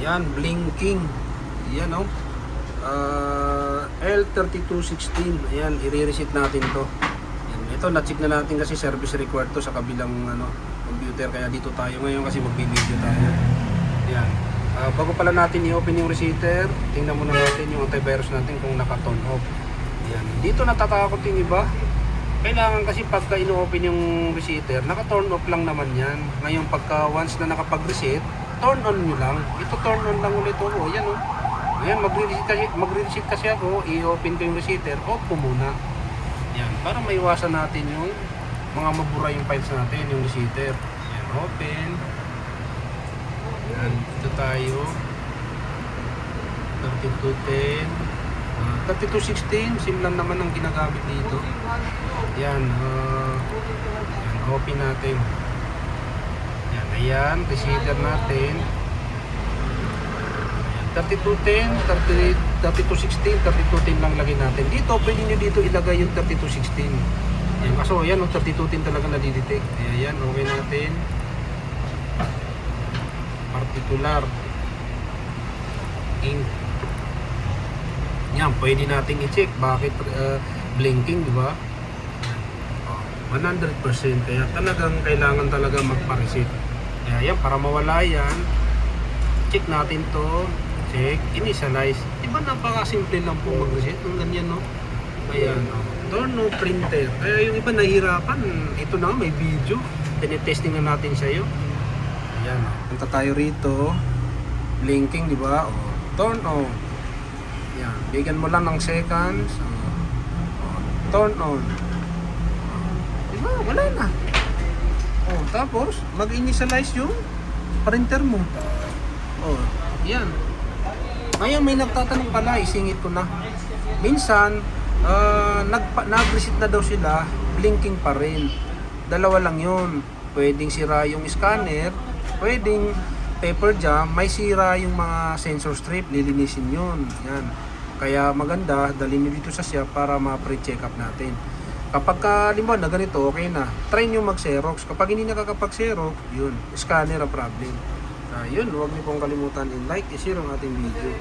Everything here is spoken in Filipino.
Yan, blinking. Yan, oh. L3216. Ayan, i-reset natin to. Yan, ito, na-check na natin kasi service required to sa kabilang computer. Kaya dito tayo ngayon kasi mag-video tayo. Yan. Bago pala natin i-open yung receiver, tingnan muna natin yung antivirus natin kung naka-turn off. Yan. Dito natatakot yung iba. Kailangan kasi pagka ino-open yung receiver, naka-turn off lang naman yan. Ngayon pagka once na nakapag-reset, turn on nyo lang. Ito turn on lang ulit. Oh, yan oh. Ayan, magre-reset kasi ako, i-open ko yung receiver, off ko muna. Yan, para maiwasan natin yung mga mabura yung files natin, yung receiver. Yan, open. Yan, dito tayo. 3210. 3216, sim lang naman ang ginagamit dito. Yan, yan, open natin. Yan, ayan, receiver natin. 3210, 3216, 3210 lang lagay natin. Dito, pwede nyo dito ilagay yung 3216. Yan, kaso ayan, 3210 talaga nadidetect. Ayan, okay natin. Particular. Ink. Yan, pwede nating i-check bakit blinking, di ba? 100%. Kaya talagang kailangan talaga magpa-reset. Kaya yan, para mawala yan, check natin to. Check, initialize. Diba napaka-simple lang po mag-reset ng ganyan, no? Ayan, no? Turn no printer. Kaya yung iba nahihirapan. Ito na, may video. Tinetesting na natin sa'yo. Ayan, no? Punta tayo rito. Blinking, di ba? O, turn on. Ayan, bigyan mo lang ng seconds. O, turn on. Diba, wala na. O, tapos, mag-initialize yung printer mo. O, yan. Ngayon may nagtatanong pala, isingit ko na. Minsan, nag-reset na daw sila, blinking pa rin. Dalawa lang yun. Pwedeng sira yung scanner, pwedeng paper jam, may sira yung mga sensor strip, lilinisin yun. Yan. Kaya maganda, dalhin nyo dito sa siya para ma-pre-check up natin. Kapag limbawa na ganito, okay na. Try nyo mag-Xerox. Kapag hindi nakakapag-Xerox, yun, scanner ang problem. Yun, huwag niyo pong kalimutan i-like, i-share ang ating video.